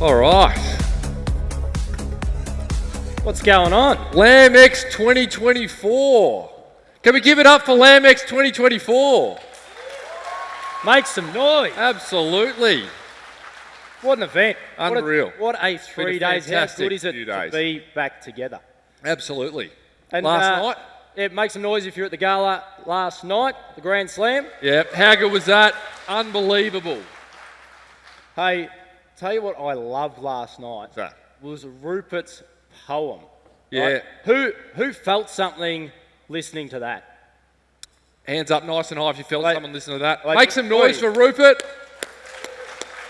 All right. What's going on? LambEx 2024. Can we give it up for LambEx 2024? Make some noise. Absolutely. What an event. Unreal. What a 3 days. How good is it to be back together? Absolutely. And, last night? Yeah, make some noise if you're at the gala last night, the Grand Slam. Yeah, how good was that? Unbelievable. Hey, tell you what I loved last night was Rupert's poem. Yeah. Right? Who felt something listening to that? Hands up nice and high if you felt someone listening to that. Like, make some noise for Rupert.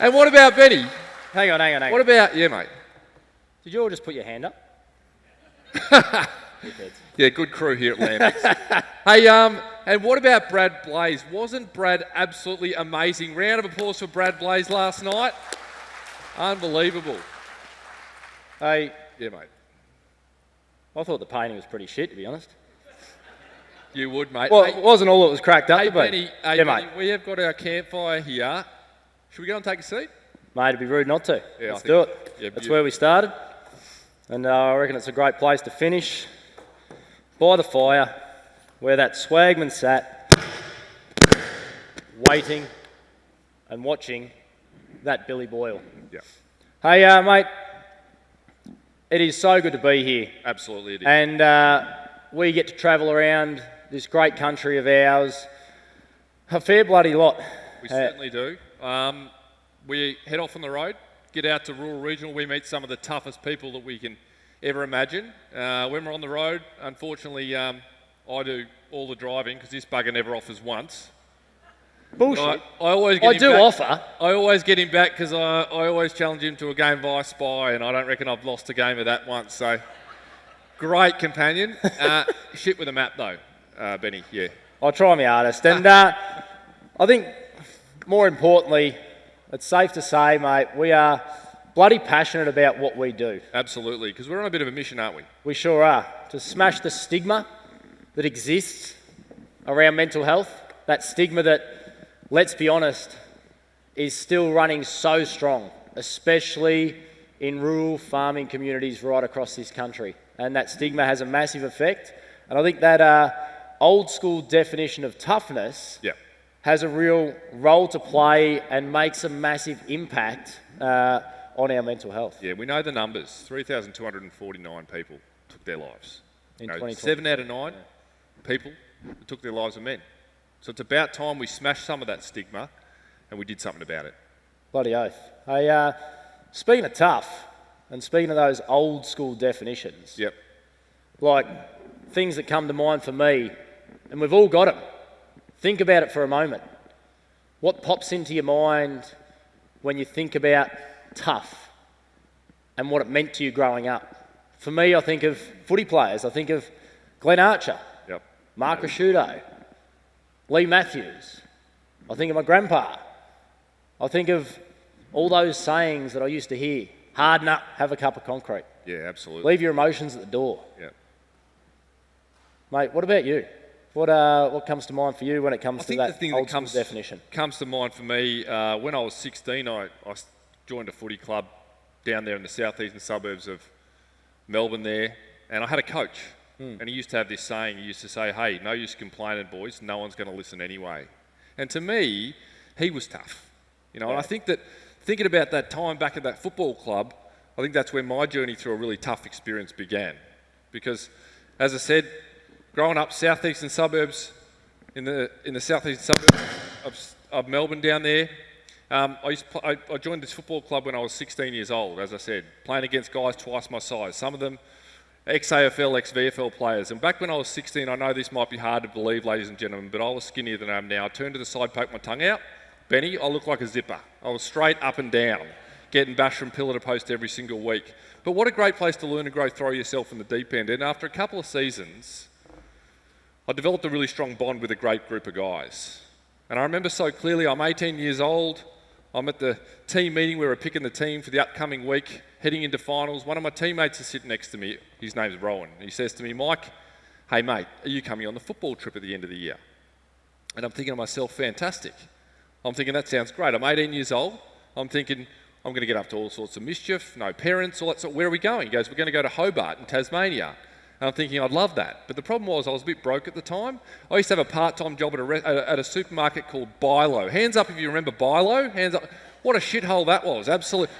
And what about Benny? Hang on. What about, yeah, mate? Did you all just put your hand up? Yeah, good crew here at LambEx. Hey, and what about Brad Blaze? Wasn't Brad absolutely amazing? Round of applause for Brad Blaze last night. Unbelievable. Hey. Yeah, mate. I thought the painting was pretty shit, to be honest. You would, mate. Well, hey, it wasn't all it was cracked up to be. Benny, Benny, mate. We have got our campfire here. Should we go and take a seat? Mate, it'd be rude not to. Yeah, Let's do it. Yeah, that's where we started. And I reckon it's a great place to finish. By the fire, where that swagman sat, waiting and watching that Billy Boyle. Yeah. Hey, mate, it is so good to be here. Absolutely it is. And we get to travel around this great country of ours a fair bloody lot. We certainly do. We head off on the road, get out to rural regional. We meet some of the toughest people that we can ever imagine. When we're on the road, unfortunately, I do all the driving because this bugger never offers once. Bullshit. I always get I him do back. offer. I always get him back because I always challenge him to a game via Spy, and I don't reckon I've lost a game of that once. So, great companion. Shit with a map though, Benny. Yeah. I'll try my hardest. And I think, more importantly, it's safe to say, mate, we are bloody passionate about what we do. Absolutely, because we're on a bit of a mission, aren't we? We sure are. To smash the stigma that exists around mental health, that stigma that, let's be honest, is still running so strong, especially in rural farming communities right across this country. And that stigma has a massive effect. And I think that old school definition of toughness has a real role to play and makes a massive impact on our mental health. Yeah, we know the numbers. 3,249 people took their lives. In 2020. 7 out of 9 people took their lives are men. So it's about time we smashed some of that stigma and we did something about it. Bloody oath. Hey, speaking of tough, and speaking of those old school definitions, like things that come to mind for me, and we've all got them. Think about it for a moment. What pops into your mind when you think about tough and what it meant to you growing up? For me, I think of footy players. I think of Glenn Archer, Mark Rasciuto, Lee Matthews. I think of my grandpa. I think of all those sayings that I used to hear. Harden up, have a cup of concrete. Yeah, absolutely. Leave your emotions at the door. Yeah. Mate, what about you? What comes to mind for you when it comes to that old school definition? Comes to mind for me, when I was 16, I joined a footy club down there in the southeastern suburbs of Melbourne there, and I had a coach, and he used to have this saying. He used to say, hey, no use complaining, boys, no one's going to listen anyway. And to me, he was tough. And I think that, thinking about that time back at that football club, I think that's where my journey through a really tough experience began. Because, as I said, growing up southeastern suburbs, in the southeastern suburbs of Melbourne down there, I joined this football club when I was 16 years old, as I said, playing against guys twice my size, some of them ex-AFL, ex-VFL players. And back when I was 16, I know this might be hard to believe, ladies and gentlemen, but I was skinnier than I am now. I turned to the side, poked my tongue out. Benny, I looked like a zipper. I was straight up and down, getting bashed from pillar to post every single week. But what a great place to learn and grow, throw yourself in the deep end. And after a couple of seasons, I developed a really strong bond with a great group of guys. And I remember so clearly, I'm 18 years old. I'm at the team meeting where we're picking the team for the upcoming week, heading into finals. One of my teammates is sitting next to me. His name's Rowan. He says to me, Mike, hey mate, are you coming on the football trip at the end of the year? And I'm thinking to myself, fantastic. I'm thinking that sounds great. I'm 18 years old. I'm thinking I'm going to get up to all sorts of mischief, no parents, all that sort. Where are we going? He goes, we're going to go to Hobart in Tasmania. And I'm thinking, I'd love that. But the problem was I was a bit broke at the time. I used to have a part-time job at a supermarket called Bilo. Hands up if you remember Bilo. Hands up. What a shithole that was. Absolutely.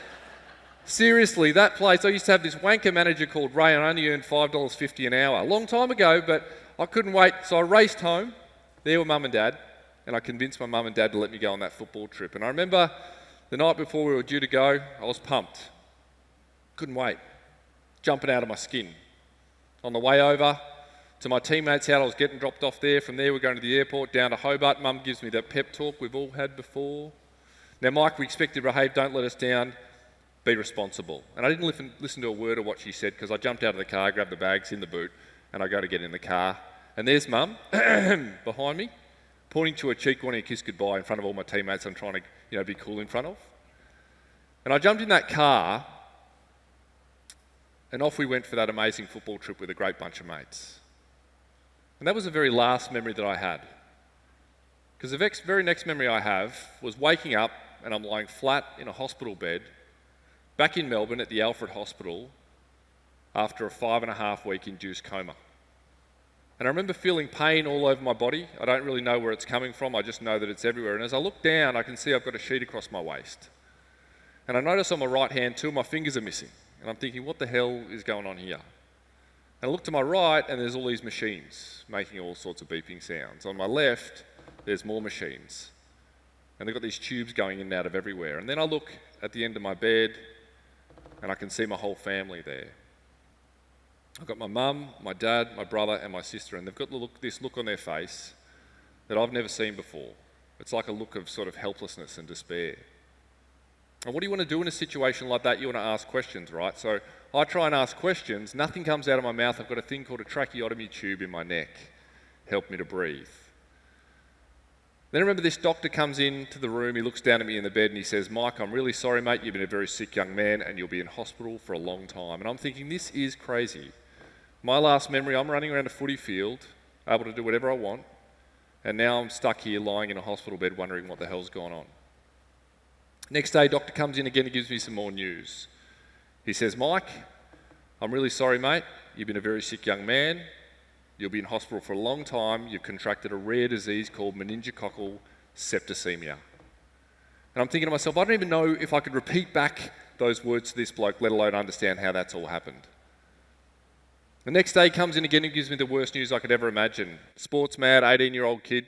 Seriously, that place, I used to have this wanker manager called Ray and I only earned $5.50 an hour. A long time ago, but I couldn't wait. So I raced home. There were Mum and Dad. And I convinced my Mum and Dad to let me go on that football trip. And I remember the night before we were due to go, I was pumped. Couldn't wait. Jumping out of my skin. On the way over to my teammates' house, I was getting dropped off there. From there, we're going to the airport, down to Hobart. Mum gives me that pep talk we've all had before. Now, Mike, we expect you to behave. Don't let us down. Be responsible. And I didn't listen to a word of what she said because I jumped out of the car, grabbed the bags in the boot, and I go to get in the car. And there's Mum behind me, pointing to her cheek, wanting a kiss goodbye in front of all my teammates I'm trying to, be cool in front of. And I jumped in that car, and off we went for that amazing football trip with a great bunch of mates. And that was the very last memory that I had. Because the very next memory I have was waking up and I'm lying flat in a hospital bed back in Melbourne at the Alfred Hospital after a 5.5-week induced coma. And I remember feeling pain all over my body. I don't really know where it's coming from. I just know that it's everywhere. And as I look down, I can see I've got a sheet across my waist. And I notice on my right hand, 2 of my fingers are missing. And I'm thinking, what the hell is going on here? And I look to my right, and there's all these machines making all sorts of beeping sounds. On my left, there's more machines. And they've got these tubes going in and out of everywhere. And then I look at the end of my bed, and I can see my whole family there. I've got my mum, my dad, my brother, and my sister, and they've got this look on their face that I've never seen before. It's like a look of sort of helplessness and despair. And what do you want to do in a situation like that? You want to ask questions, right? So I try and ask questions. Nothing comes out of my mouth. I've got a thing called a tracheotomy tube in my neck. Help me to breathe. Then I remember this doctor comes into the room. He looks down at me in the bed and he says, Mike, I'm really sorry, mate. You've been a very sick young man and you'll be in hospital for a long time. And I'm thinking, this is crazy. My last memory, I'm running around a footy field, able to do whatever I want. And now I'm stuck here lying in a hospital bed wondering what the hell's gone on. Next day, doctor comes in again and gives me some more news. He says, Mike, I'm really sorry, mate. You've been a very sick young man. You'll be in hospital for a long time. You've contracted a rare disease called meningococcal septicemia. And I'm thinking to myself, I don't even know if I could repeat back those words to this bloke, let alone understand how that's all happened. The next day comes in again and gives me the worst news I could ever imagine. Sports mad, 18-year-old kid.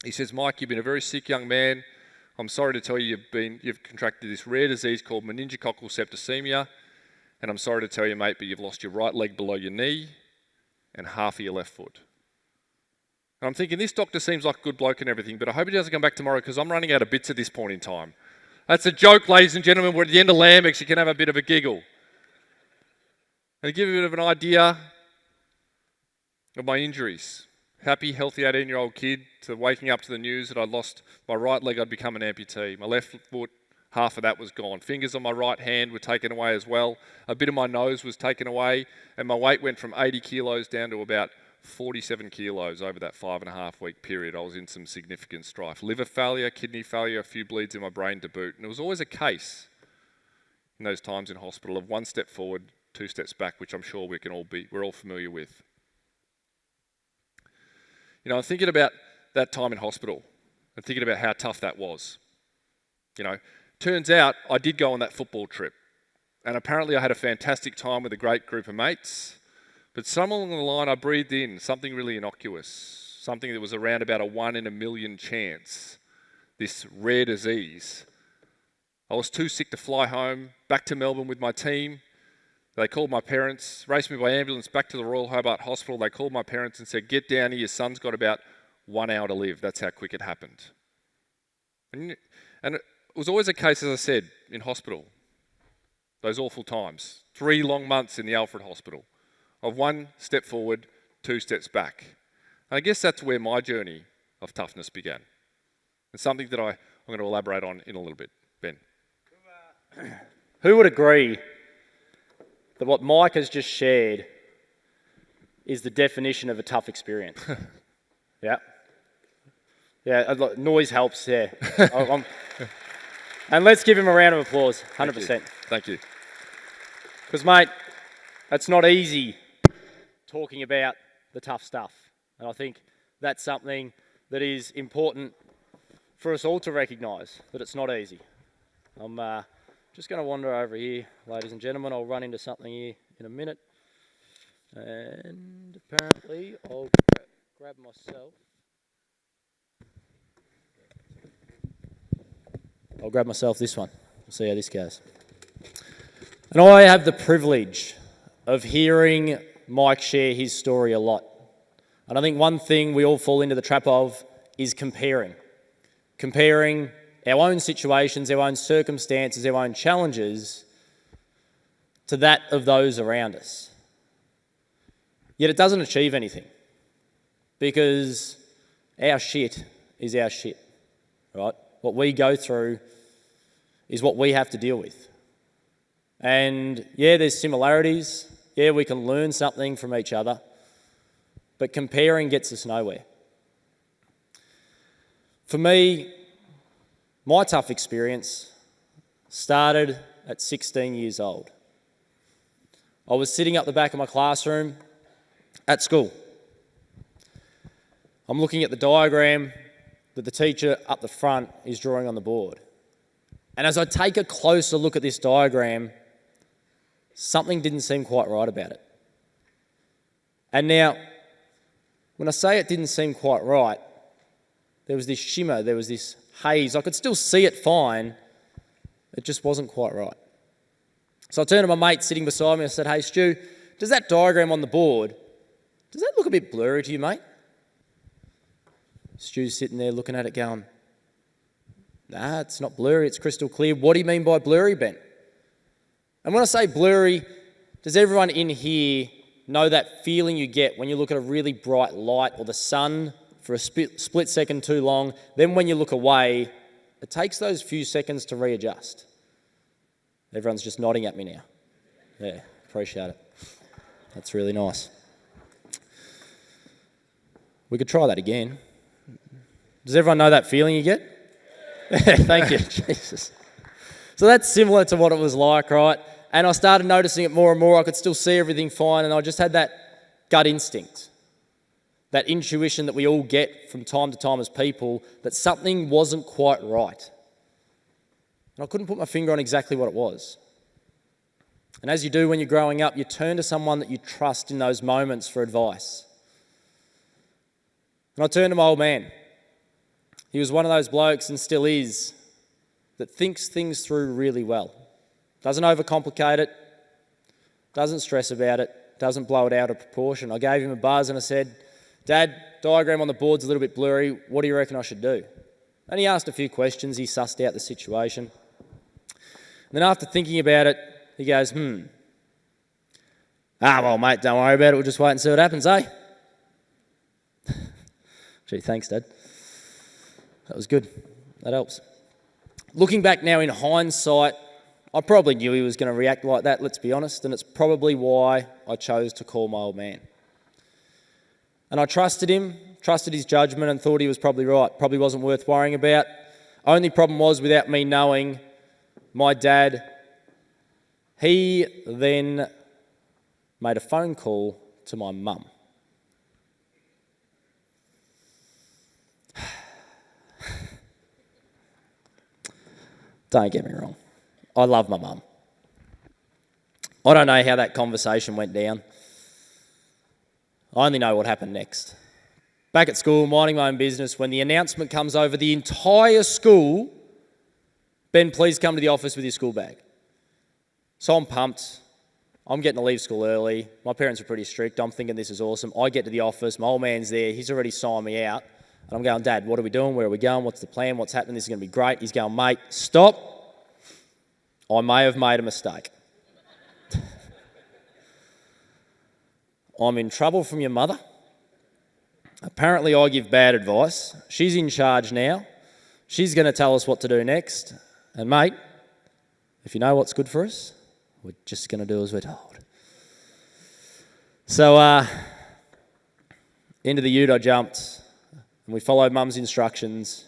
He says, Mike, you've been a very sick young man. I'm sorry to tell you you've contracted this rare disease called meningococcal septicemia, and I'm sorry to tell you, mate, but you've lost your right leg below your knee and half of your left foot. And I'm thinking, this doctor seems like a good bloke and everything, but I hope he doesn't come back tomorrow because I'm running out of bits at this point in time. That's a joke, ladies and gentlemen. We're at the end of LambEx. You can have a bit of a giggle. And to give you a bit of an idea of my injuries. Happy, healthy 18-year-old kid to waking up to the news that I'd lost my right leg, I'd become an amputee. My left foot, half of that was gone. Fingers on my right hand were taken away as well. A bit of my nose was taken away, and my weight went from 80 kilos down to about 47 kilos over that 5.5-week period. I was in some significant strife. Liver failure, kidney failure, a few bleeds in my brain to boot. And it was always a case in those times in hospital of 1 step forward, 2 steps back, which I'm sure we're all familiar with. I'm thinking about that time in hospital and thinking about how tough that was. Turns out I did go on that football trip, and apparently I had a fantastic time with a great group of mates, but somewhere along the line I breathed in something really innocuous, something that was around about a 1 in a million chance, this rare disease. I was too sick to fly home, back to Melbourne with my team. They called my parents, raced me by ambulance back to the Royal Hobart Hospital. They called my parents and said, get down here, your son's got about 1 hour to live. That's how quick it happened. And it was always a case, as I said, in hospital. Those awful times. 3 long months in the Alfred Hospital of 1 step forward, 2 steps back. And I guess that's where my journey of toughness began. It's something that I'm going to elaborate on in a little bit. Ben. Who would agree that what Mike has just shared is the definition of a tough experience? Yeah. Yeah, noise helps, yeah. And let's give him a round of applause, 100%. Thank you. Because, mate, it's not easy talking about the tough stuff. And I think that's something that is important for us all to recognise, that it's not easy. I'm just going to wander over here, ladies and gentlemen. I'll run into something here in a minute. And apparently I'll grab myself. I'll grab myself this one. We'll see how this goes. And I have the privilege of hearing Mike share his story a lot. And I think one thing we all fall into the trap of is comparing. Comparing our own situations, our own circumstances, our own challenges to that of those around us. Yet it doesn't achieve anything, because our shit is our shit, right? What we go through is what we have to deal with. And yeah, there's similarities. Yeah, we can learn something from each other, but comparing gets us nowhere. For me, my tough experience started at 16 years old. I was sitting up the back of my classroom at school. I'm looking at the diagram that the teacher up the front is drawing on the board. And as I take a closer look at this diagram, something didn't seem quite right about it. And now, when I say it didn't seem quite right, there was this shimmer, there was this haze. I could still see it fine. It just wasn't quite right. So I turned to my mate sitting beside me and I said, "Hey, Stu, does that diagram on the board, does that look a bit blurry to you, mate?" Stu's sitting there looking at it going, "Nah, it's not blurry, it's crystal clear." "What do you mean by blurry, Ben?" And when I say blurry, does everyone in here know that feeling you get when you look at a really bright light or the sun for a split second too long, then when you look away, it takes those few seconds to readjust? Everyone's just nodding at me now. Yeah, appreciate it. That's really nice. We could try that again. Does everyone know that feeling you get? Thank you, Jesus. So that's similar to what it was like, right? And I started noticing it more and more. I could still see everything fine, and I just had that gut instinct, that intuition that we all get from time to time as people, that something wasn't quite right. And I couldn't put my finger on exactly what it was. And as you do when you're growing up, you turn to someone that you trust in those moments for advice. And I turned to my old man. He was one of those blokes, and still is, that thinks things through really well. Doesn't overcomplicate it, doesn't stress about it, doesn't blow it out of proportion. I gave him a buzz and I said, "Dad, diagram on the board's a little bit blurry. What do you reckon I should do?" And he asked a few questions. He sussed out the situation. And then after thinking about it, he goes, "Well, mate, don't worry about it. We'll just wait and see what happens, eh?" Gee, thanks, Dad. That was good. That helps. Looking back now in hindsight, I probably knew he was going to react like that, let's be honest, and it's probably why I chose to call my old man. And I trusted him, trusted his judgment, and thought he was probably right. Probably wasn't worth worrying about. Only problem was, without me knowing, my dad, he then made a phone call to my mum. Don't get me wrong. I love my mum. I don't know how that conversation went down. I only know what happened next. Back at school, minding my own business, when the announcement comes over the entire school, "Ben, please come to the office with your school bag." So I'm pumped. I'm getting to leave school early. My parents are pretty strict. I'm thinking this is awesome. I get to the office. My old man's there. He's already signed me out. And I'm going, "Dad, what are we doing? Where are we going? What's the plan? What's happening? This is going to be great." He's going, "Mate, stop. I may have made a mistake. I'm in trouble from your mother. Apparently I give bad advice. She's in charge now. She's going to tell us what to do next. And mate, if you know what's good for us, we're just going to do as we're told." So into the ute I jumped, and we followed Mum's instructions.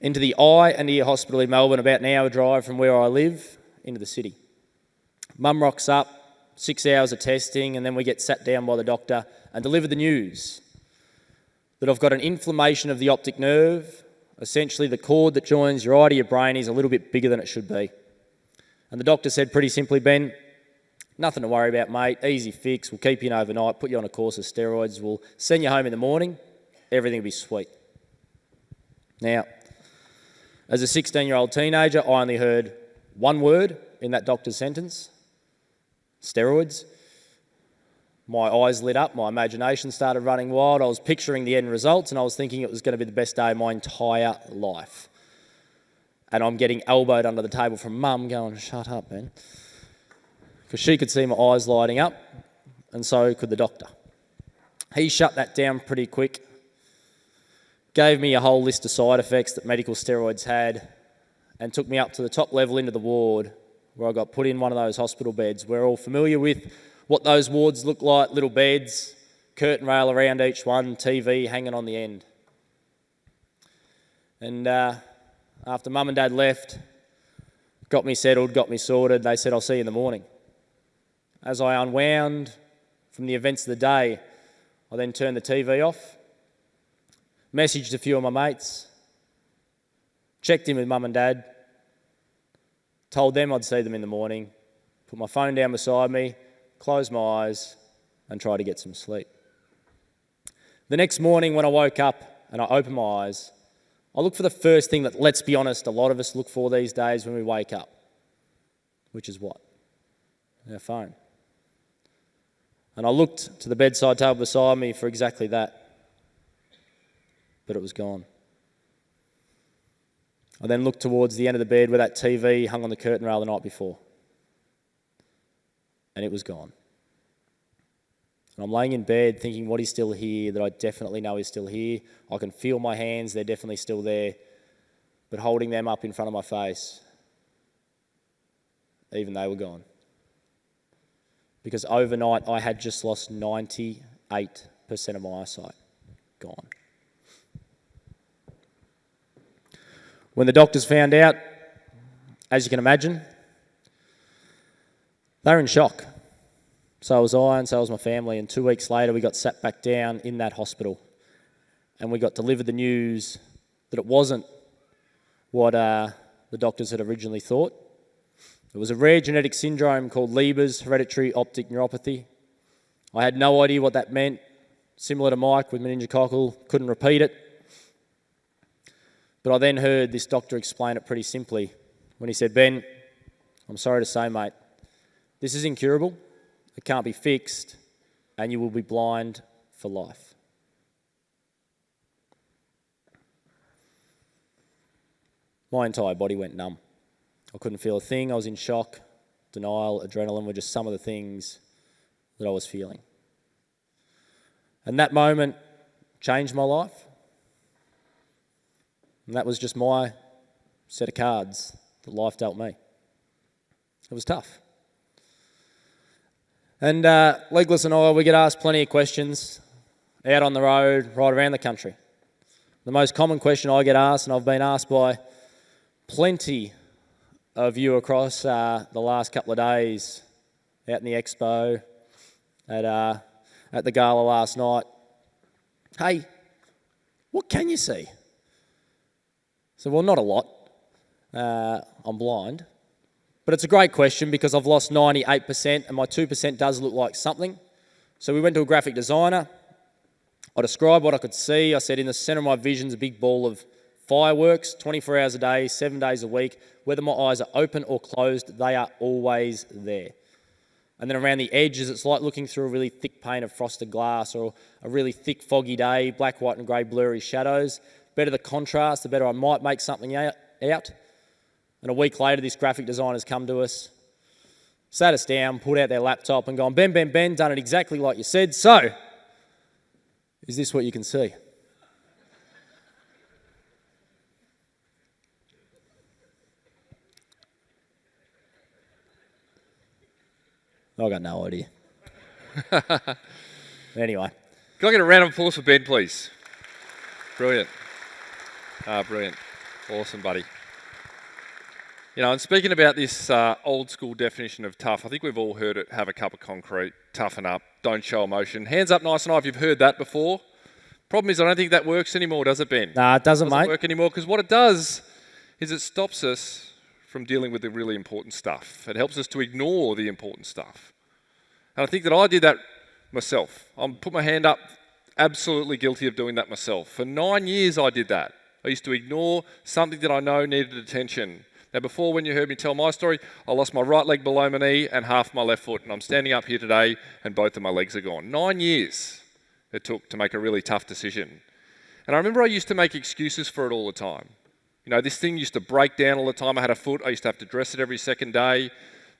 into the eye and ear hospital in Melbourne, about an hour drive from where I live, into the city. Mum rocks up, 6 hours of testing, and then we get sat down by the doctor and delivered the news that I've got an inflammation of the optic nerve. Essentially, the cord that joins your eye to your brain is a little bit bigger than it should be. And the doctor said pretty simply, Ben, nothing to worry about, mate. Easy fix. We'll keep you in overnight, put you on a course of steroids. We'll send you home in the morning. Everything will be sweet. Now, as a 16-year-old teenager, I only heard one word in that doctor's sentence: steroids. My eyes lit up, my imagination started running wild. I was picturing the end results and I was thinking it was going to be the best day of my entire life. And I'm getting elbowed under the table from Mum going, shut up, man. Because she could see my eyes lighting up, and so could the doctor. He shut that down pretty quick, gave me a whole list of side effects that medical steroids had, and took me up to the top level into the ward, where I got put in one of those hospital beds. We're all familiar with what those wards look like: little beds, curtain rail around each one, TV hanging on the end. And after Mum and Dad left, got me settled, got me sorted, they said, I'll see you in the morning. As I unwound from the events of the day, I then turned the TV off, messaged a few of my mates, checked in with Mum and Dad, told them I'd see them in the morning, put my phone down beside me, closed my eyes and tried to get some sleep. The next morning when I woke up and I opened my eyes, I looked for the first thing that, let's be honest, a lot of us look for these days when we wake up, which is what? Our phone. And I looked to the bedside table beside me for exactly that, but it was gone. I then looked towards the end of the bed where that TV hung on the curtain rail the night before, and it was gone. And I'm laying in bed thinking, what is still here that I definitely know is still here? I can feel my hands, they're definitely still there, but holding them up in front of my face, even they were gone. Because overnight I had just lost 98% of my eyesight. Gone. When the doctors found out, as you can imagine, they were in shock. So was I, and so was my family. And 2 weeks later, we got sat back down in that hospital, and we got delivered the news that it wasn't what the doctors had originally thought. It was a rare genetic syndrome called Leber's hereditary optic neuropathy. I had no idea what that meant. Similar to Mike with meningococcal, couldn't repeat it. But I then heard this doctor explain it pretty simply when he said, Ben, I'm sorry to say, mate, this is incurable, it can't be fixed, and you will be blind for life. My entire body went numb. I couldn't feel a thing. I was in shock. Denial, adrenaline were just some of the things that I was feeling. And that moment changed my life. And that was just my set of cards that life dealt me. It was tough. And Legless and I, we get asked plenty of questions out on the road, right around the country. The most common question I get asked, and I've been asked by plenty of you across the last couple of days, out in the expo, at the gala last night, hey, what can you see? So, well, not a lot. I'm blind. But it's a great question because I've lost 98% and my 2% does look like something. So we went to a graphic designer. I described what I could see. I said in the centre of my vision is a big ball of fireworks, 24 hours a day, 7 days a week. Whether my eyes are open or closed, they are always there. And then around the edges, it's like looking through a really thick pane of frosted glass or a really thick foggy day, black, white and grey blurry shadows. Better the contrast, the better I might make something out. And a week later, this graphic designer's come to us, sat us down, pulled out their laptop and gone, Ben, done it exactly like you said. So, is this what you can see? I got no idea. Anyway. Can I get a round of applause for Ben, please? Brilliant. Brilliant. Awesome, buddy. You know, and speaking about this old school definition of tough, I think we've all heard it, have a cup of concrete, toughen up, don't show emotion. Hands up nice and high if you've heard that before. Problem is, I don't think that works anymore, does it, Ben? Nah, it doesn't, mate. Work anymore, because what it does is it stops us from dealing with the really important stuff. It helps us to ignore the important stuff. And I think that I did that myself. I'll put my hand up, absolutely guilty of doing that myself. For 9 years I did that. I used to ignore something that I know needed attention. Now, before, when you heard me tell my story, I lost my right leg below my knee and half my left foot, and I'm standing up here today and both of my legs are gone. 9 years it took to make a really tough decision. And I remember I used to make excuses for it all the time. You know, this thing used to break down all the time. I had a foot, I used to have to dress it every second day.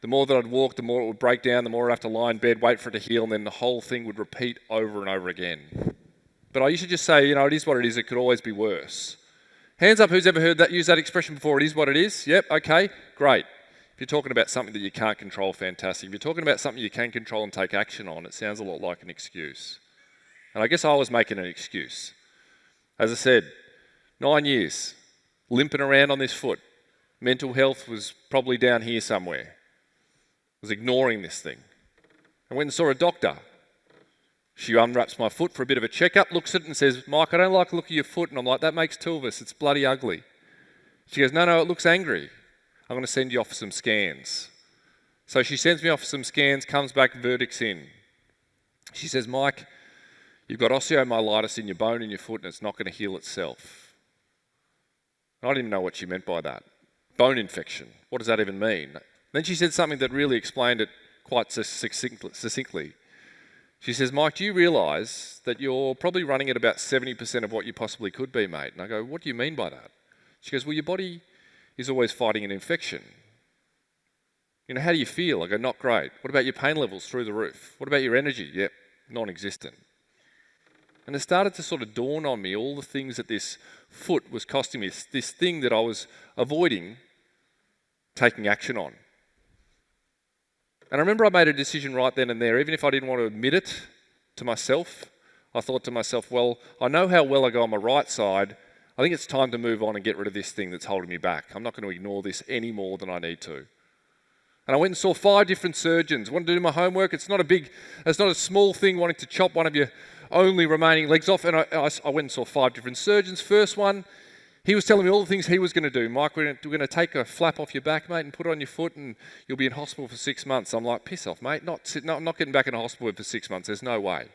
The more that I'd walk, the more it would break down, the more I'd have to lie in bed, wait for it to heal, and then the whole thing would repeat over and over again. But I used to just say, you know, it is what it is, it could always be worse. Hands up who's ever heard that, use that expression before, it is what it is? Yep, okay, great. If you're talking about something that you can't control, fantastic. If you're talking about something you can control and take action on, it sounds a lot like an excuse. And I guess I was making an excuse. As I said, 9 years, limping around on this foot. Mental health was probably down here somewhere. I was ignoring this thing. I went and saw a doctor. She unwraps my foot for a bit of a checkup, looks at it and says, Mike, I don't like the look of your foot. And I'm like, that makes two of us. It's bloody ugly. She goes, no, it looks angry. I'm going to send you off for some scans. So she sends me off for some scans, comes back, verdict's in. She says, Mike, you've got osteomyelitis in your bone in your foot and it's not going to heal itself. And I didn't even know what she meant by that. Bone infection. What does that even mean? Then she said something that really explained it quite succinctly. She says, Mike, do you realise that you're probably running at about 70% of what you possibly could be, mate? And I go, what do you mean by that? She goes, well, your body is always fighting an infection. You know, how do you feel? I go, not great. What about your pain levels through the roof? What about your energy? Yep, non-existent. And it started to sort of dawn on me all the things that this foot was costing me, this thing that I was avoiding taking action on. And I remember I made a decision right then and there, even if I didn't want to admit it to myself. I thought to myself, well, I know how well I go on my right side. I think it's time to move on and get rid of this thing that's holding me back. I'm not going to ignore this any more than I need to. And I went and saw 5 different surgeons. Wanted to do my homework. It's not a small thing wanting to chop one of your only remaining legs off. And I went and saw 5 different surgeons. First one, he was telling me all the things he was going to do. Mike, we're going to take a flap off your back, mate, and put it on your foot, and you'll be in hospital for 6 months. I'm like, piss off, mate. I'm not getting back in a hospital for 6 months. There's no way.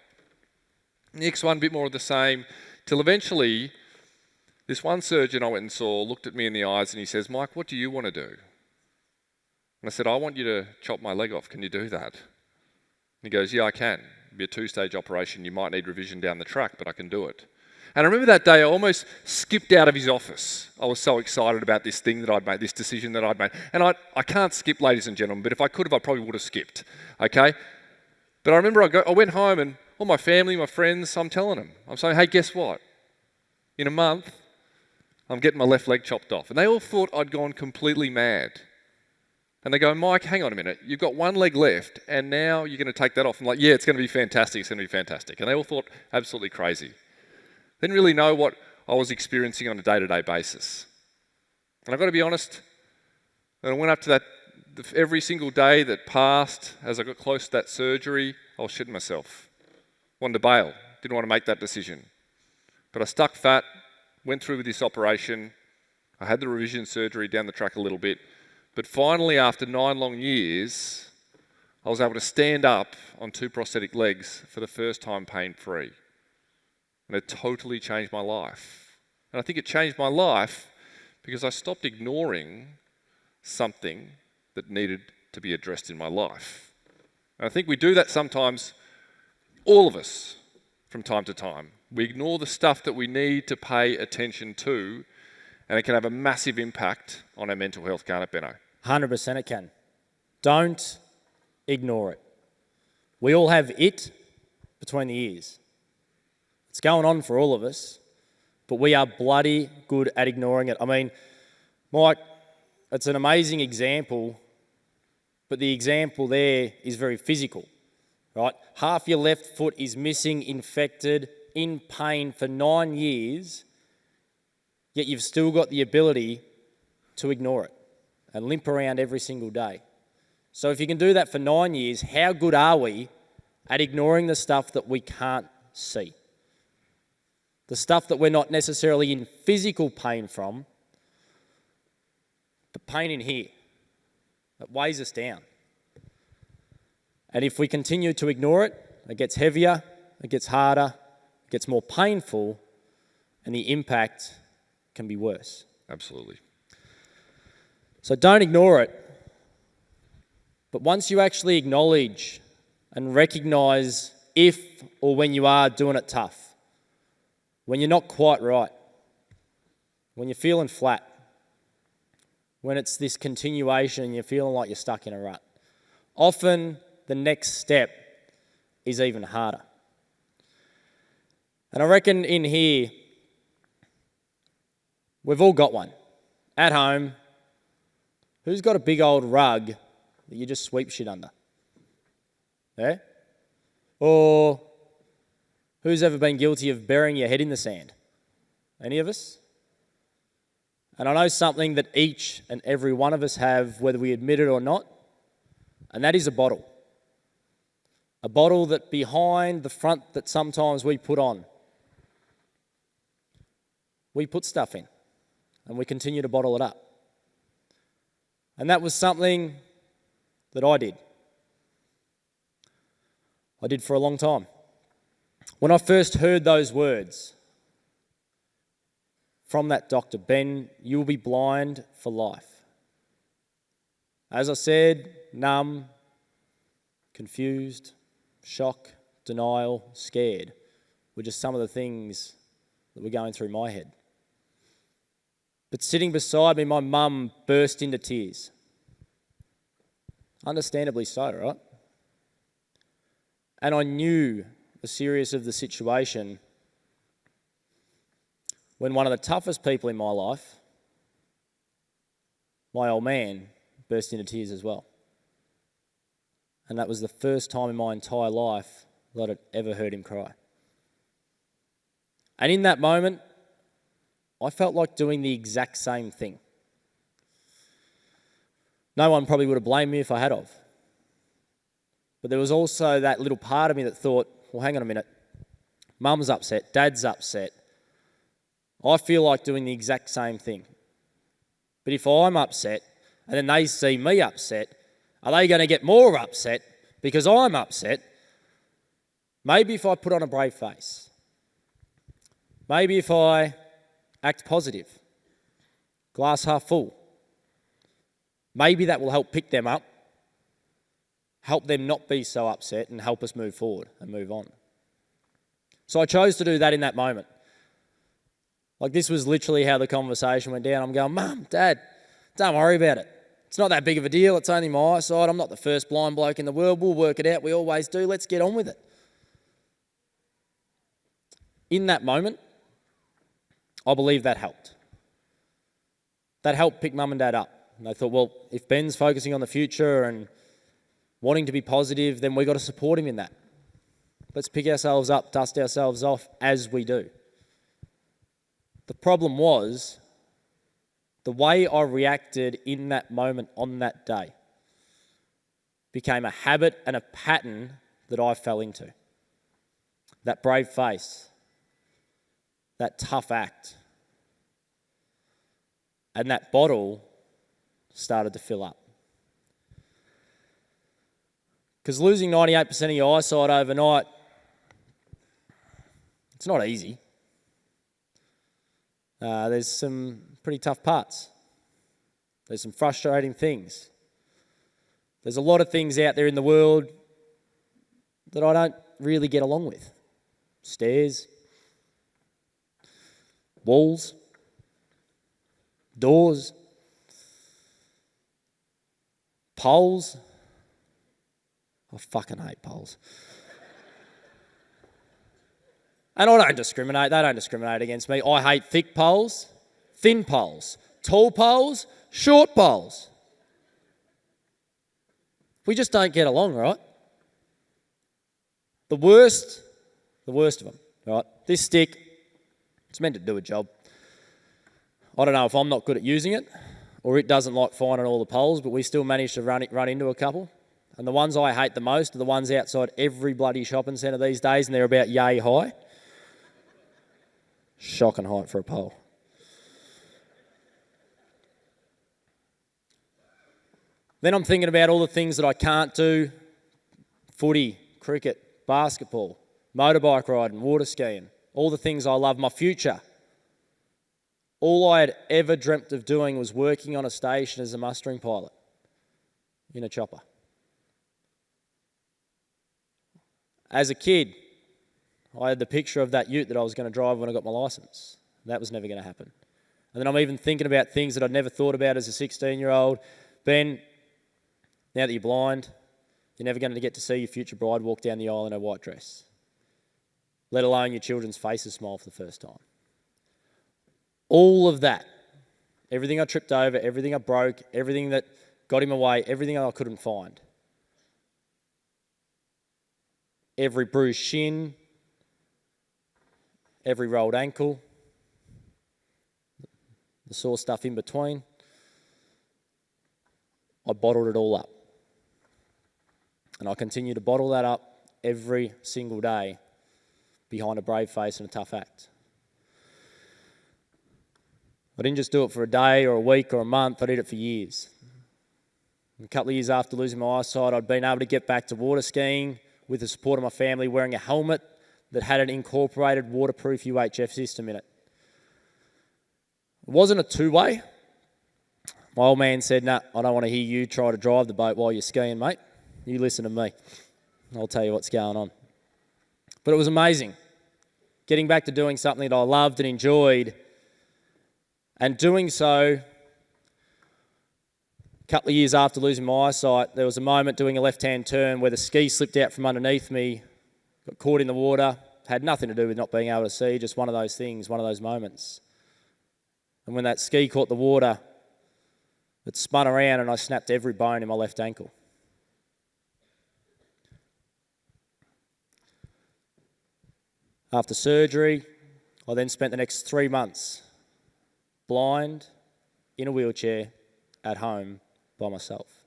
Next one, a bit more of the same, till eventually this one surgeon I went and saw looked at me in the eyes and he says, Mike, what do you want to do? And I said, I want you to chop my leg off. Can you do that? And he goes, yeah, I can. It'll be a 2-stage operation. You might need revision down the track, but I can do it. And I remember that day I almost skipped out of his office. I was so excited about this thing that I'd made, this decision that I'd made. And I can't skip, ladies and gentlemen, but if I could have, I probably would have skipped, okay? But I remember I went home and all my family, my friends, I'm telling them. I'm saying, hey, guess what? In a month, I'm getting my left leg chopped off. And they all thought I'd gone completely mad. And they go, Mike, hang on a minute. You've got one leg left and now you're going to take that off. I'm like, yeah, it's going to be fantastic. It's going to be fantastic. And they all thought absolutely crazy. Didn't really know what I was experiencing on a day-to-day basis. And I've got to be honest, when I went up to that, every single day that passed, as I got close to that surgery, I was shitting myself. Wanted to bail, didn't want to make that decision. But I stuck fat, went through with this operation. I had the revision surgery down the track a little bit. But finally, after 9 long years, I was able to stand up on 2 prosthetic legs for the first time pain-free. And it totally changed my life. And I think it changed my life because I stopped ignoring something that needed to be addressed in my life. And I think we do that sometimes, all of us, from time to time. We ignore the stuff that we need to pay attention to, and it can have a massive impact on our mental health, can't it, Benno? 100% it can. Don't ignore it. We all have it between the ears. It's going on for all of us, but we are bloody good at ignoring it. I mean, Mike, it's an amazing example, but the example there is very physical, right? Half your left foot is missing, infected, in pain for 9 years, yet you've still got the ability to ignore it and limp around every single day. So if you can do that for 9 years, how good are we at ignoring the stuff that we can't see? The stuff that we're not necessarily in physical pain from, but pain in here that weighs us down. And if we continue to ignore it, it gets heavier, it gets harder, it gets more painful, and the impact can be worse. Absolutely. So don't ignore it. But once you actually acknowledge and recognize if or when you are doing it tough, when you're not quite right, when you're feeling flat, when it's this continuation and you're feeling like you're stuck in a rut, often the next step is even harder. And I reckon in here, we've all got one. At home, who's got a big old rug that you just sweep shit under? Yeah? Or who's ever been guilty of burying your head in the sand? Any of us? And I know something that each and every one of us have, whether we admit it or not, and that is a bottle. A bottle that behind the front that sometimes we put on, we put stuff in and we continue to bottle it up. And that was something that I did. I did for a long time. When I first heard those words from that doctor, Ben, you will be blind for life. As I said, numb, confused, shock, denial, scared were just some of the things that were going through my head. But sitting beside me, my mum burst into tears. Understandably so, right? And I knew the seriousness of the situation when one of the toughest people in my life, my old man, burst into tears as well. And that was the first time in my entire life that I'd ever heard him cry. And in that moment, I felt like doing the exact same thing. No one probably would have blamed me if I had of. But there was also that little part of me that thought, well, hang on a minute. Mum's upset, Dad's upset. I feel like doing the exact same thing. But if I'm upset and then they see me upset, are they going to get more upset because I'm upset? Maybe if I put on a brave face. Maybe if I act positive, glass half full. Maybe that will help pick them up, help them not be so upset and help us move forward and move on. So I chose to do that in that moment. Like this was literally how the conversation went down. I'm going, Mum, Dad, don't worry about it. It's not that big of a deal. It's only my eyesight. I'm not the first blind bloke in the world. We'll work it out. We always do. Let's get on with it. In that moment, I believe that helped. That helped pick Mum and Dad up. And they thought, well, if Ben's focusing on the future and wanting to be positive, then we've got to support him in that. Let's pick ourselves up, dust ourselves off as we do. The problem was the way I reacted in that moment on that day became a habit and a pattern that I fell into. That brave face, that tough act, and that bottle started to fill up. Because losing 98% of your eyesight overnight, it's not easy. There's some pretty tough parts. There's some frustrating things. There's a lot of things out there in the world that I don't really get along with. Stairs, walls, doors, poles. I fucking hate poles. And I don't discriminate. They don't discriminate against me. I hate thick poles, thin poles, tall poles, short poles. We just don't get along, right? The worst of them, right? This stick, it's meant to do a job. I don't know if I'm not good at using it or it doesn't like finding all the poles, but we still managed to run into a couple. And the ones I hate the most are the ones outside every bloody shopping centre these days, and they're about yay high. Shocking height for a pole. Then I'm thinking about all the things that I can't do. Footy, cricket, basketball, motorbike riding, water skiing, all the things I love, my future. All I had ever dreamt of doing was working on a station as a mustering pilot in a chopper. As a kid, I had the picture of that ute that I was going to drive when I got my licence. That was never going to happen. And then I'm even thinking about things that I'd never thought about as a 16-year-old. Ben, now that you're blind, you're never going to get to see your future bride walk down the aisle in her white dress, let alone your children's faces smile for the first time. All of that, everything I tripped over, everything I broke, everything that got him away, everything I couldn't find, every bruised shin, every rolled ankle, the sore stuff in between, I bottled it all up. And I continue to bottle that up every single day behind a brave face and a tough act. I didn't just do it for a day or a week or a month, I did it for years. A couple of years after losing my eyesight, I'd been able to get back to water skiing with the support of my family, wearing a helmet that had an incorporated waterproof UHF system in it. It wasn't a two-way. My old man said, "Nah, I don't want to hear you try to drive the boat while you're skiing, mate. You listen to me. I'll tell you what's going on." But it was amazing. Getting back to doing something that I loved and enjoyed, and doing so, a couple of years after losing my eyesight, there was a moment doing a left-hand turn where the ski slipped out from underneath me, got caught in the water, had nothing to do with not being able to see, just one of those things, one of those moments. And when that ski caught the water, it spun around and I snapped every bone in my left ankle. After surgery, I then spent the next 3 months blind, in a wheelchair, at home, by myself.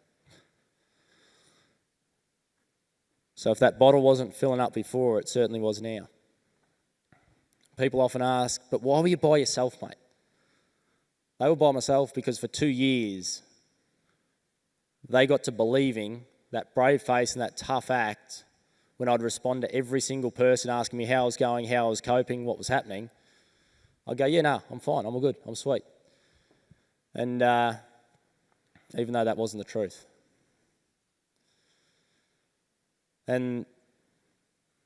So if that bottle wasn't filling up before, it certainly was now. People often ask, "But why were you by yourself, mate?" They were by myself because for 2 years, they got to believing that brave face and that tough act when I'd respond to every single person asking me how I was going, how I was coping, what was happening. I'd go, "Yeah, no, I'm fine, I'm all good, I'm sweet." And even though that wasn't the truth. And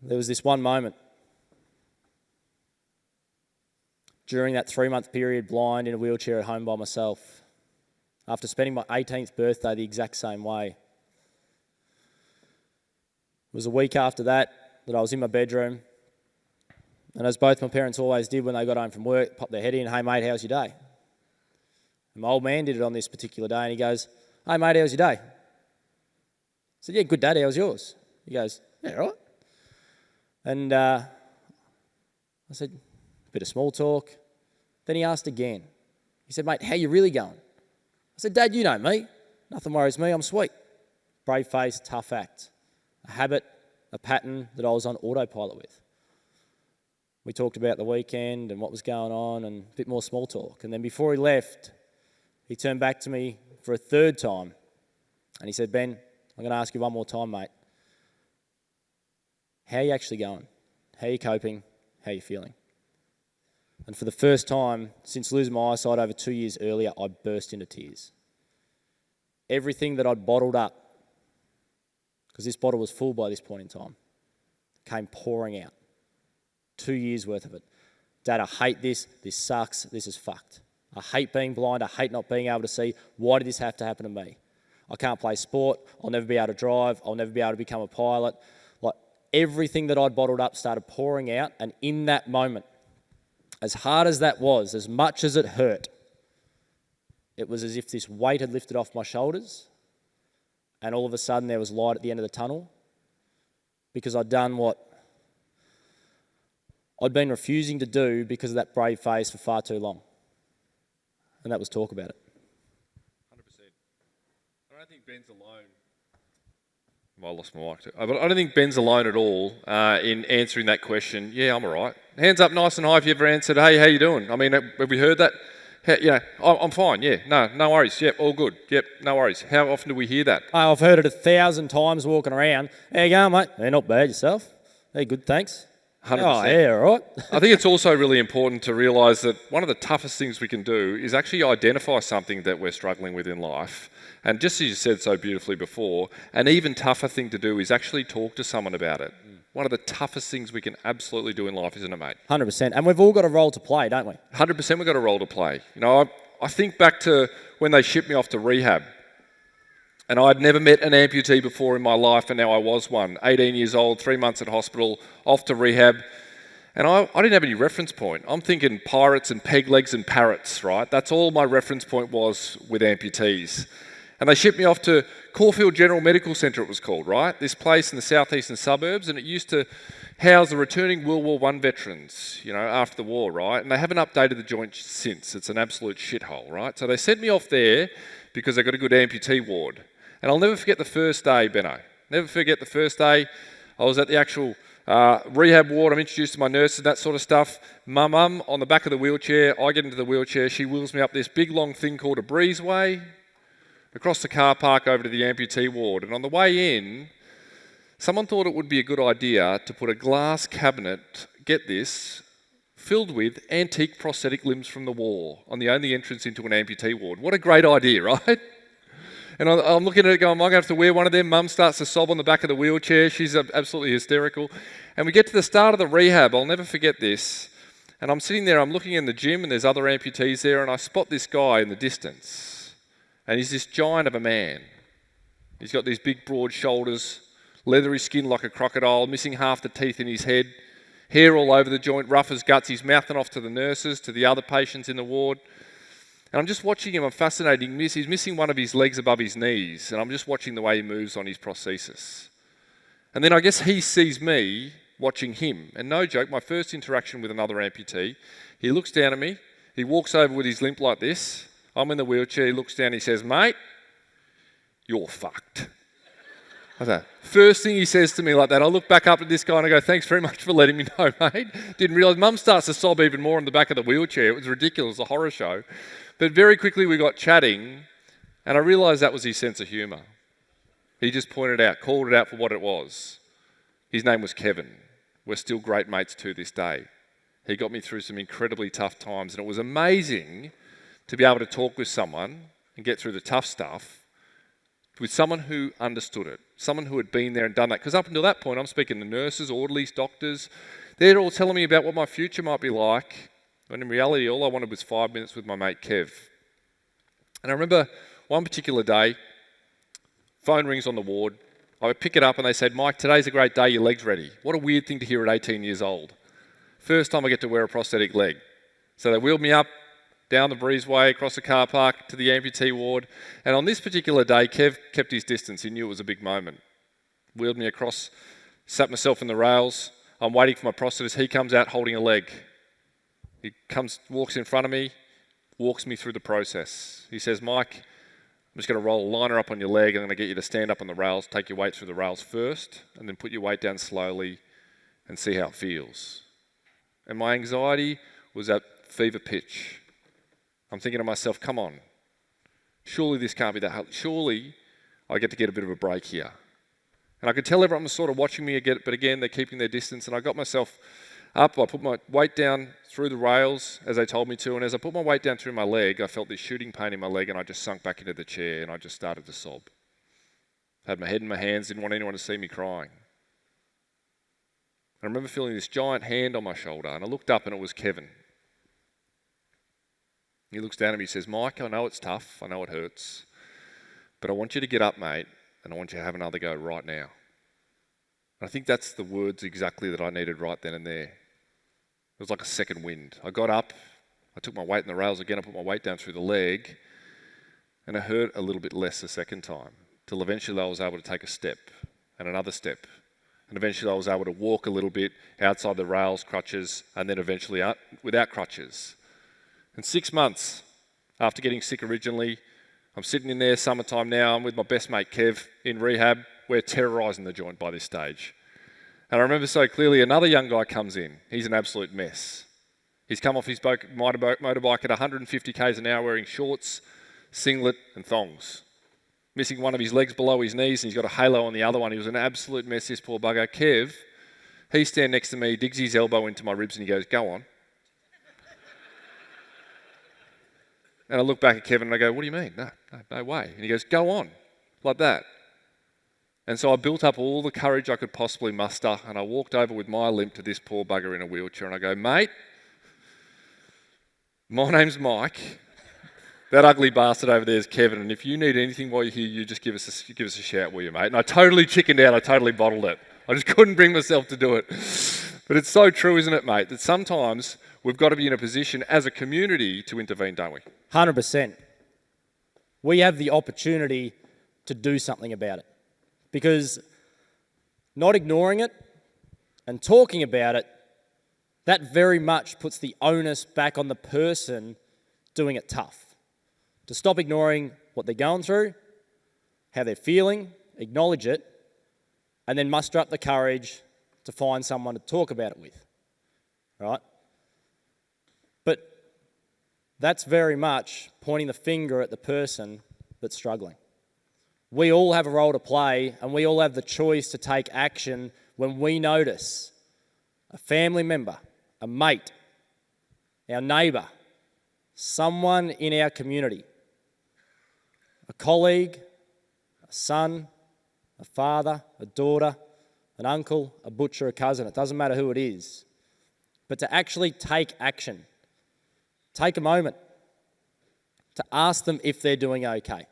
there was this one moment during that 3-month period, blind, in a wheelchair at home by myself, after spending my 18th birthday the exact same way. It was a week after that I was in my bedroom, and as both my parents always did when they got home from work, popped their head in, "Hey mate, how's your day?" And my old man did it on this particular day, and he goes, "Hey mate, how's your day?" I said, "Yeah, good dad, how's yours?" He goes, "Yeah, all right." And I said, a bit of small talk. Then he asked again. He said, "Mate, how you really going?" I said, "Dad, you know me. Nothing worries me, I'm sweet." Brave face, tough act. A habit, a pattern that I was on autopilot with. We talked about the weekend and what was going on and a bit more small talk. And then before he left, he turned back to me for a third time and he said, "Ben, I'm going to ask you one more time, mate. How are you actually going? How are you coping? How are you feeling?" And for the first time since losing my eyesight over 2 years earlier, I burst into tears. Everything that I'd bottled up, because this bottle was full by this point in time, came pouring out. 2 years worth of it. "Dad, I hate this. This sucks. This is fucked. I hate being blind. I hate not being able to see. Why did this have to happen to me? I can't play sport. I'll never be able to drive. I'll never be able to become a pilot." Like, everything that I'd bottled up started pouring out, and in that moment, as hard as that was, as much as it hurt, it was as if this weight had lifted off my shoulders, and all of a sudden there was light at the end of the tunnel, because I'd done what I'd been refusing to do because of that brave face for far too long. and that was talk about it. 100%. I don't think Ben's alone. I lost my mic too. But I don't think Ben's alone at all in answering that question. Yeah, I'm all right. Hands up nice and high if you ever answered, hey, how you doing? I mean, have we heard that? I'm fine, yeah. No worries. Yep, all good. Yep, no worries. How often do we hear that? I've heard it 1,000 times walking around. How you going, mate? Hey, not bad, yourself? Hey, good, thanks. 100%. Oh, yeah, all right. I think it's also really important to realise that one of the toughest things we can do is actually identify something that we're struggling with in life. And just as you said so beautifully before, an even tougher thing to do is actually talk to someone about it. One of the toughest things we can absolutely do in life, isn't it, mate? 100%. And we've all got a role to play, don't we? 100% we've got a role to play. You know, I think back to when they shipped me off to rehab. And I'd never met an amputee before in my life, and now I was one. 18 years old, 3 months at hospital, off to rehab. And I didn't have any reference point. I'm thinking pirates and peg legs and parrots, right? That's all my reference point was with amputees. And they shipped me off to Caulfield General Medical Centre, it was called, right? This place in the southeastern suburbs, and it used to house the returning World War I veterans, you know, after the war, right? And they haven't updated the joint since. It's an absolute shithole, right? So they sent me off there because they got a good amputee ward. And I'll never forget the first day, Benno. Never forget the first day. I was at the actual rehab ward. I'm introduced to my nurses and that sort of stuff. Mum on the back of the wheelchair. I get into the wheelchair. She wheels me up this big long thing called a breezeway, across the car park over to the amputee ward. And on the way in, someone thought it would be a good idea to put a glass cabinet, get this, filled with antique prosthetic limbs from the war on the only entrance into an amputee ward. What a great idea, right? And I'm looking at it going, am I going to have to wear one of them? Mum starts to sob on the back of the wheelchair. She's absolutely hysterical. And we get to the start of the rehab. I'll never forget this. And I'm sitting there, I'm looking in the gym, and there's other amputees there, and I spot this guy in the distance. And he's this giant of a man. He's got these big, broad shoulders, leathery skin like a crocodile, missing half the teeth in his head, hair all over the joint, rough as guts. He's mouthing off to the nurses, to the other patients in the ward. And I'm just watching him. I'm fascinated. He's missing one of his legs above his knees, and I'm just watching the way he moves on his prosthesis. And then I guess he sees me watching him. And no joke, my first interaction with another amputee, he looks down at me. He walks over with his limp like this. I'm in the wheelchair. He looks down. He says, "Mate, you're fucked." First thing he says to me like that, I look back up at this guy and I go, "Thanks very much for letting me know, mate." Didn't realise. Mum starts to sob even more on the back of the wheelchair. It was ridiculous, a horror show. But very quickly we got chatting, and I realised that was his sense of humour. He just pointed out, called it out for what it was. His name was Kevin. We're still great mates to this day. He got me through some incredibly tough times, and it was amazing to be able to talk with someone and get through the tough stuff with someone who understood it, someone who had been there and done that. Because up until that point, I'm speaking to nurses, orderlies, doctors. They're all telling me about what my future might be like. When in reality, all I wanted was 5 minutes with my mate Kev. And I remember one particular day, phone rings on the ward. I pick it up and they said, "Mike, today's a great day, your leg's ready." What a weird thing to hear at 18 years old. First time I get to wear a prosthetic leg. So they wheeled me up, down the breezeway, across the car park to the amputee ward. And on this particular day, Kev kept his distance. He knew it was a big moment. Wheeled me across, sat myself in the rails. I'm waiting for my prosthetist. He comes out holding a leg. He walks in front of me, walks me through the process. He says, "Mike, I'm just going to roll a liner up on your leg. I'm going to get you to stand up on the rails, take your weight through the rails first, and then put your weight down slowly and see how it feels." And my anxiety was at fever pitch. I'm thinking to myself, come on, surely this can't be that hard. Surely I get to get a bit of a break here. And I could tell everyone was sort of watching me again, but again, they're keeping their distance. And I got myself up. I put my weight down through the rails as they told me to. And as I put my weight down through my leg, I felt this shooting pain in my leg, and I just sunk back into the chair and I just started to sob. Had my head in my hands, didn't want anyone to see me crying. I remember feeling this giant hand on my shoulder, and I looked up and it was Kevin. He looks down at me and says, "Mike, I know it's tough, I know it hurts, but I want you to get up, mate, and I want you to have another go right now." And I think that's the words exactly that I needed right then and there. It was like a second wind. I got up, I took my weight in the rails again, I put my weight down through the leg, and it hurt a little bit less the second time, till eventually I was able to take a step and another step. And eventually I was able to walk a little bit outside the rails, crutches, and then eventually out without crutches. And 6 months after getting sick originally. I'm sitting in there, summertime now, I'm with my best mate Kev in rehab. We're terrorising the joint by this stage. And I remember so clearly another young guy comes in. He's an absolute mess. He's come off his motorbike at 150 k's an hour wearing shorts, singlet and thongs. Missing one of his legs below his knees and he's got a halo on the other one. He was an absolute mess, this poor bugger. Kev, he stands next to me, digs his elbow into my ribs and he goes, "Go on." And I look back at Kevin and I go, "What do you mean? No way." And he goes, "Go on," like that. And so I built up all the courage I could possibly muster and I walked over with my limp to this poor bugger in a wheelchair and I go, "Mate, my name's Mike. That ugly bastard over there is Kevin, and if you need anything while you're here, you just give us a shout, will you, mate?" And I totally chickened out. I totally bottled it. I just couldn't bring myself to do it. But it's so true, isn't it, mate, that sometimes we've got to be in a position as a community to intervene, don't we? 100%. We have the opportunity to do something about it. Because not ignoring it and talking about it, that very much puts the onus back on the person doing it tough. To stop ignoring what they're going through, how they're feeling, acknowledge it, and then muster up the courage to find someone to talk about it with, right? But that's very much pointing the finger at the person that's struggling. We all have a role to play, and we all have the choice to take action when we notice a family member, a mate, our neighbour, someone in our community, a colleague, a son, a father, a daughter, an uncle, a butcher, a cousin. It doesn't matter who it is. But to actually take action, take a moment to ask them if they're doing okay.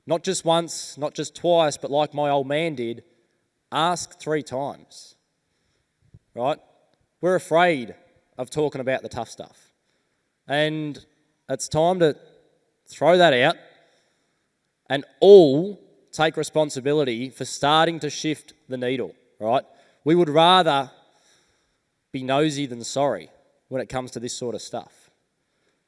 Not just once, not just twice, but like my old man did, ask 3 times, right? We're afraid of talking about the tough stuff. And it's time to throw that out and all take responsibility for starting to shift the needle, right? We would rather be nosy than sorry when it comes to this sort of stuff.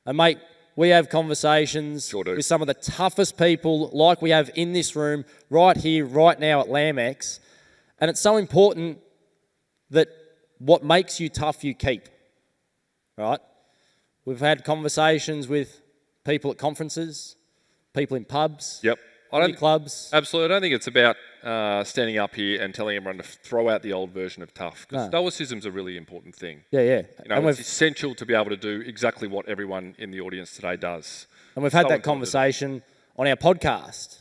And mate, we have conversations with some of the toughest people like we have in this room, right here, right now at LambEx. And it's so important that what makes you tough, you keep, right? We've had conversations with people at conferences, people in pubs, clubs. Absolutely. I don't think it's about standing up here and telling everyone to throw out the old version of tough. Because stoicism's a really important thing. Yeah. You know, it's essential to be able to do exactly what everyone in the audience today does. And we've had that conversation on our podcast,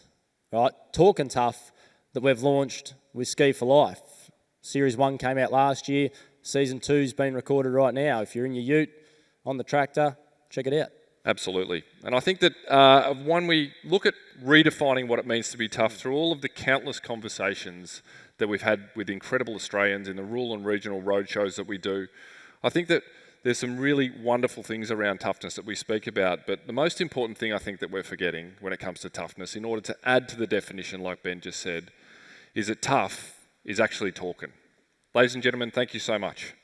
right? Talking Tough, that we've launched with Ski for Life. Series 1 came out last year. Season 2's been recorded right now. If you're in your ute, on the tractor, check it out. Absolutely. And I think that when we look at redefining what it means to be tough through all of the countless conversations that we've had with incredible Australians in the rural and regional road shows that we do, I think that there's some really wonderful things around toughness that we speak about. But the most important thing I think that we're forgetting when it comes to toughness, in order to add to the definition like Ben just said, is that tough is actually talking. Ladies and gentlemen, thank you so much.